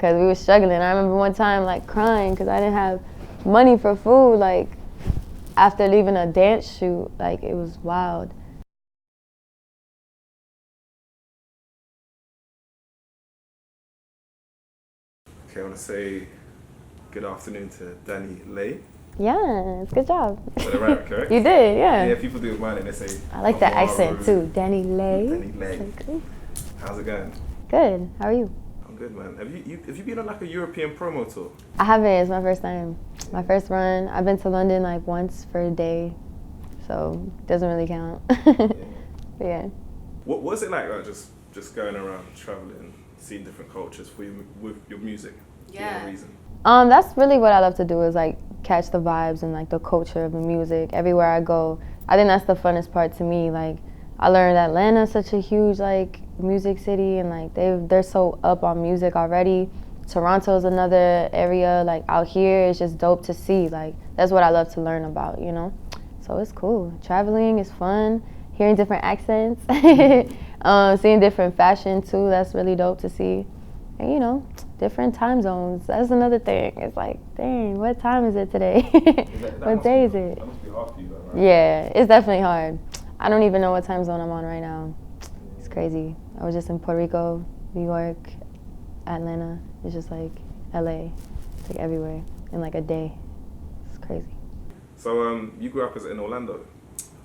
because we were struggling. I remember one time like crying because I didn't have money for food, like after leaving a dance shoot. Like, it was wild. Okay, I want to say good afternoon to DaniLeigh. Yeah, good job. Got it right, correct? You did, yeah. Yeah, people do it mine and they say I like that Amaru. accent too, DaniLeigh. DaniLeigh. How's it going? Good, how are you? I'm good, man. Have you been on like a European promo tour? I haven't, it's my first time. My first run. I've been to London like once for a day, so it doesn't really count. Yeah. What was it like just going around, traveling, seeing different cultures for you with your music? Yeah. Reason? That's really what I love to do, is like catch the vibes and like the culture of the music everywhere I go. I think that's the funnest part to me. Like, I learned Atlanta's such a huge like music city, and like they're so up on music already. Toronto's another area like out here. It's just dope to see. Like, that's what I love to learn about, you know. So it's cool. Traveling is fun. Hearing different accents, seeing different fashion too. That's really dope to see. And you know, different time zones. That's another thing. It's like, dang, what time is it today? What day is it? That must be hard for you, though, right? Yeah, it's definitely hard. I don't even know what time zone I'm on right now. It's crazy. I was just in Puerto Rico, New York, Atlanta. It's just like LA. It's like everywhere in like a day. It's crazy. So you grew up in Orlando?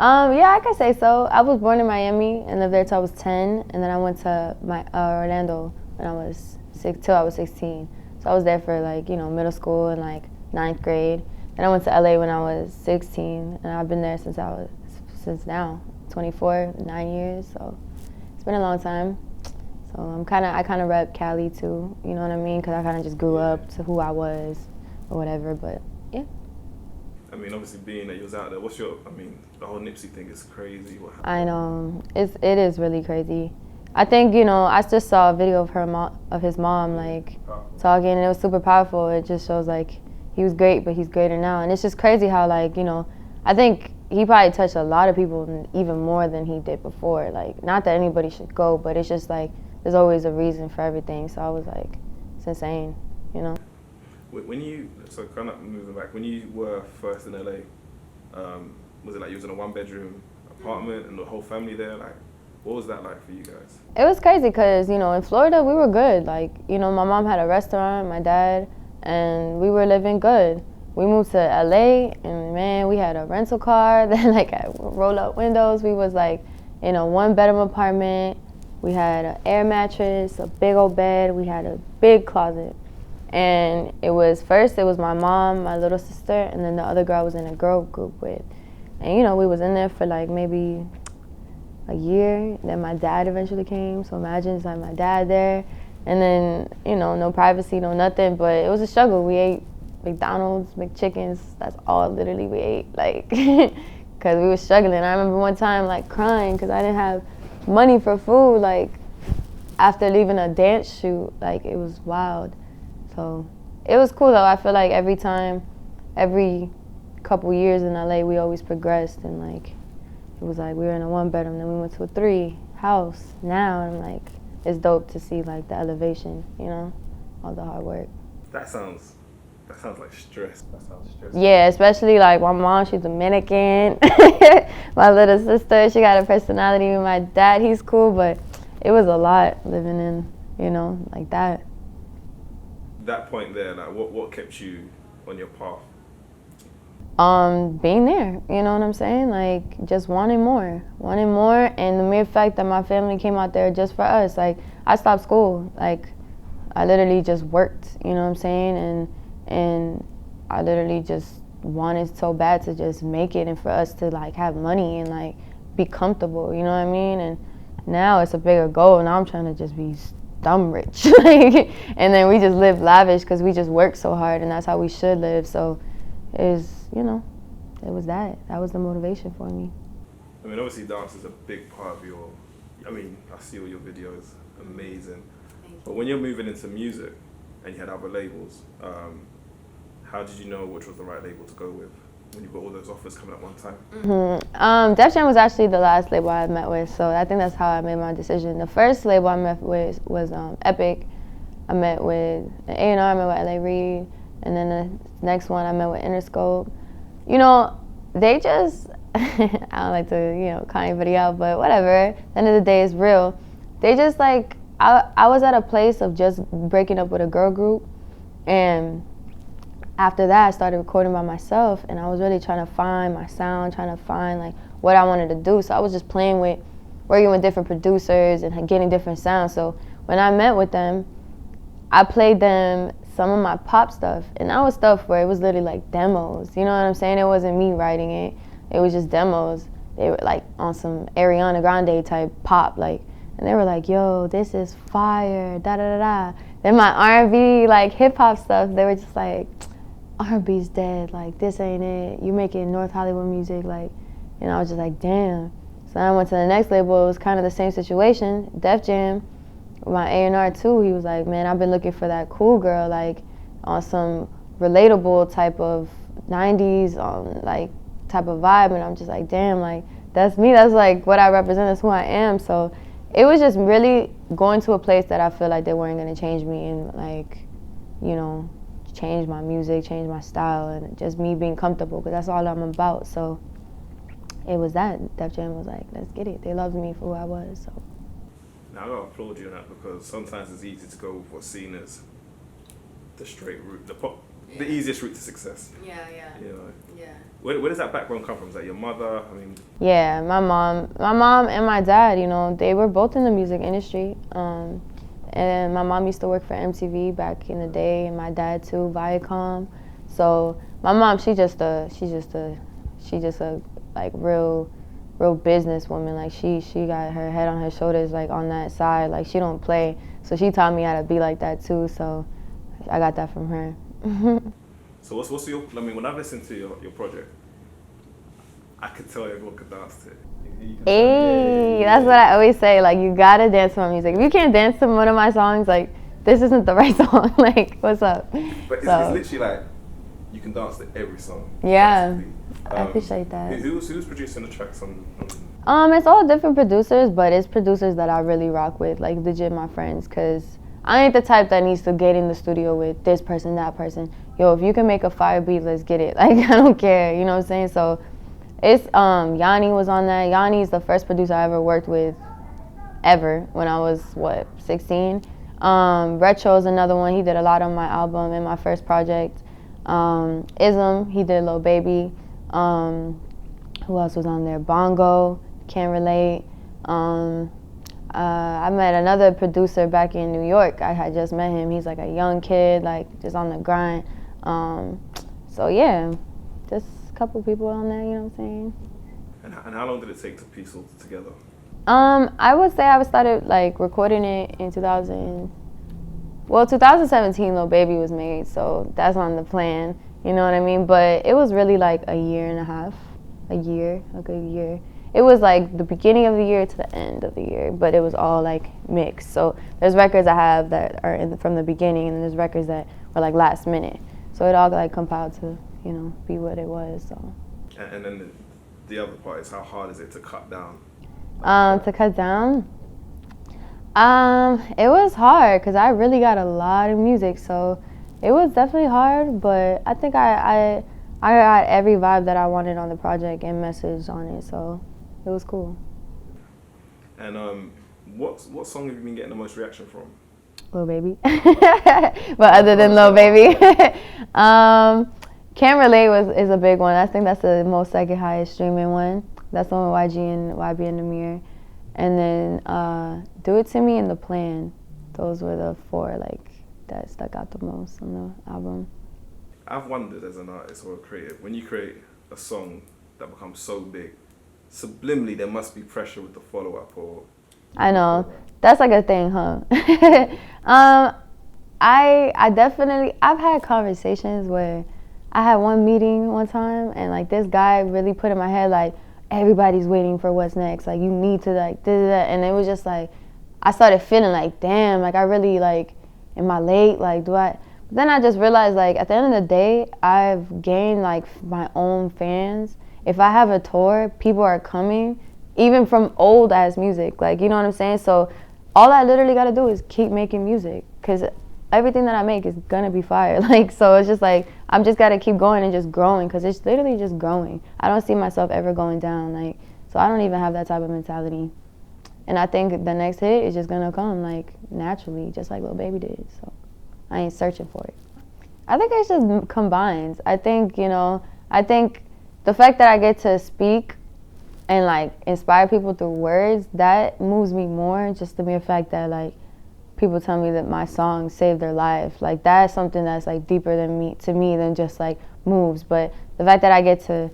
Yeah, I can say so. I was born in Miami and lived there till I was 10, and then I went to Orlando when I was till I was 16. So I was there for like, you know, middle school and like 9th grade. Then I went to LA when I was 16, and I've been there since now, 24, 9 years. So it's been a long time. So I kind of rep Cali too, you know what I mean? Because I kind of just grew up to who I was or whatever, but yeah. I mean, obviously being that you was out there, the whole Nipsey thing is crazy. What happened? I know, it is really crazy. I think, you know, I just saw a video of his mom like talking, and it was super powerful. It just shows like he was great, but he's greater now. And it's just crazy how, like, you know, I think he probably touched a lot of people even more than he did before. Like, not that anybody should go, but it's just like there's always a reason for everything. So I was like, it's insane, you know. So kind of moving back, when you were first in LA, was it like you was in a 1-bedroom apartment and the whole family there? Like, what was that like for you guys? It was crazy because, you know, in Florida we were good. Like, you know, my mom had a restaurant, my dad, and we were living good. We moved to LA, and man, we had a rental car that like had roll-up windows. We was like in a 1-bedroom apartment. We had an air mattress, a big old bed. We had a big closet. And it was my mom, my little sister, and then the other girl I was in a girl group with. And you know, we was in there for like maybe a year. Then my dad eventually came, so imagine it's like my dad there. And then, you know, no privacy, no nothing, but it was a struggle. We ate McDonald's, McChickens, that's all literally we ate, like, because we were struggling. I remember one time like crying because I didn't have money for food, like after leaving a dance shoot. Like, it was wild. So it was cool though. I feel like every couple years in LA, we always progressed, and like it was like we were in a 1-bedroom, then we went to a 3 house now, and like it's dope to see like the elevation, you know, all the hard work. That sounds like stress. That sounds stressful. Yeah, especially like my mom, she's Dominican. My little sister, she got a personality. My dad, he's cool, but it was a lot living in, you know, like that. That point there, like what kept you on your path? Being there, you know what I'm saying? Like, just wanting more, and the mere fact that my family came out there just for us. Like, I stopped school. Like, I literally just worked, you know what I'm saying? And I literally just wanted so bad to just make it, and for us to like have money and like be comfortable, you know what I mean? And now it's a bigger goal. Now I'm trying to just be dumb rich, like, and then we just live lavish because we just work so hard, and that's how we should live. So you know, it was that was the motivation for me. I mean, obviously dance is a big part of your, I mean, I see all your videos, amazing. But when you're moving into music and you had other labels, how did you know which was the right label to go with when you got all those offers coming at one time? Mm-hmm. Def Jam was actually the last label I met with, so I think that's how I made my decision. The first label I met with was Epic. I met with an A&R, I met with L.A. Reid, and then the next one I met with Interscope. You know, they just, I don't like to, you know, call anybody out, but whatever. At the end of the day, it's real. They just like, I was at a place of just breaking up with a girl group, and after that I started recording by myself, and I was really trying to find my sound, trying to find like what I wanted to do. So I was just working with different producers and getting different sounds. So when I met with them, I played them some of my pop stuff, and that was stuff where it was literally like demos, you know what I'm saying? It wasn't me writing it, it was just demos. They were like on some Ariana Grande type pop, like, and they were like, yo, this is fire, da da da da. Then my R&B, like hip hop stuff, they were just like, R&B's dead, like this ain't it, you making North Hollywood music, like, and I was just like, damn. So I went to the next label, it was kind of the same situation, Def Jam. My A&R too, he was like, man, I've been looking for that cool girl, like on some relatable type of 90s like type of vibe, and I'm just like, damn, like that's me, that's like what I represent, that's who I am. So it was just really going to a place that I feel like they weren't gonna change me and like, you know, change my music, change my style, and just me being comfortable, because that's all I'm about. So it was that. Def Jam was like, let's get it. They loved me for who I was, so. Now I gotta applaud you on that, because sometimes it's easy to go with what's seen as the straight route, the easiest route to success. Yeah. You know? Yeah. Where does that background come from? Is that your mother? I mean. Yeah, my mom and my dad. You know, they were both in the music industry. And my mom used to work for MTV back in the day, and my dad too, Viacom. So my mom, she's just a like real businesswoman. Like she got her head on her shoulders, like on that side. Like she don't play. So she taught me how to be like that too. So I got that from her. So what's your? I mean, when I listened to your project, I could tell everyone could dance to it. Hey, that's what I always say. Like you gotta dance to my music. If you can't dance to one of my songs, like this isn't the right song. Like what's up? But it's literally like you can dance to every song. Yeah. I appreciate that. Who's producing the tracks on? It's all different producers, but it's producers that I really rock with, like legit my friends, cause I ain't the type that needs to get in the studio with this person, that person. Yo, if you can make a fire beat, let's get it. Like I don't care, you know what I'm saying? So it's Yanni was on that. Yanni's the first producer I ever worked with ever when I was 16. Retro's another one. He did a lot on my album and my first project. Ism, he did Lil Baby. Who else was on there? Bongo, Can't Relate. I met another producer back in New York. I had just met him. He's like a young kid, like just on the grind. So yeah, just a couple people on there, you know what I'm saying? And how long did it take to piece all together? I would say I started like recording it in 2017 Lil Baby was made, so that's on the plan, you know what I mean? But it was really like a year and a half, a good year. It was like the beginning of the year to the end of the year, but it was all like mixed. So there's records I have that are from the beginning, and there's records that were like last minute. So it all like compiled to, you know, be what it was. So. And then the other part is, how hard is it to cut down? To cut down? It was hard because I really got a lot of music, so it was definitely hard. But I think I got every vibe that I wanted on the project and message on it, so it was cool. And what song have you been getting the most reaction from? Lil Baby. But other than Lil Baby, Can't Relate is a big one. I think that's the most second highest streaming one. That's the one with YG and YB and Amir. And then Do It To Me and The Plan. Those were the four like that stuck out the most on the album. I've wondered as an artist or a creative, when you create a song that becomes so big, subliminally there must be pressure with the follow-up or... I know. That's like a thing, huh? I definitely, I've had conversations where I had one meeting one time and like this guy really put in my head like, everybody's waiting for what's next. Like you need to like, da-da-da. And it was just like, I started feeling like, damn, like I really like, am I late? Like do I... But then I just realized like at the end of the day, I've gained like my own fans. If I have a tour, people are coming, even from old ass music, like, you know what I'm saying? So all I literally gotta do is keep making music, because everything that I make is gonna be fire. Like, so it's just like, I'm just gotta keep going and just growing, because it's literally just growing. I don't see myself ever going down, like, so I don't even have that type of mentality. And I think the next hit is just gonna come, like, naturally, just like Lil Baby did, so I ain't searching for it. I think it just combines. I think, you know, I think the fact that I get to speak and, like, inspire people through words, that moves me more, just the mere fact that, like, people tell me that my songs saved their life. Like, that's something that's, like, deeper to me than just, like, moves. But the fact that I get to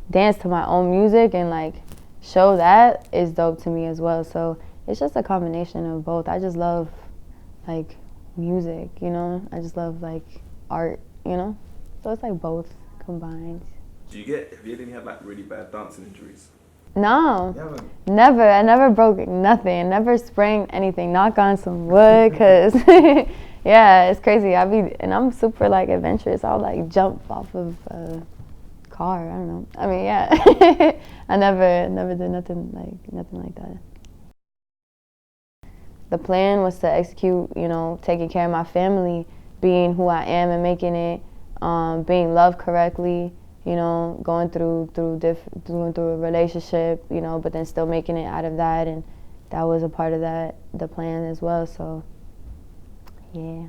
dance to my own music and, like, show that is dope to me as well. So it's just a combination of both. I just love, like, music, you know? I just love, like, art, you know? So it's, like, both combined. Have you ever had, like, really bad dancing injuries? No, never. I never broke nothing. Never sprained anything. Knock on some wood, cause yeah, it's crazy. And I'm super, like, adventurous. I'll, like, jump off of a car. I don't know. I mean, yeah. I never did nothing like that. The plan was to execute, you know, taking care of my family, being who I am and making it, being loved correctly. You know, going through a relationship, you know, but then still making it out of that, and that was a part of the plan as well. So, yeah.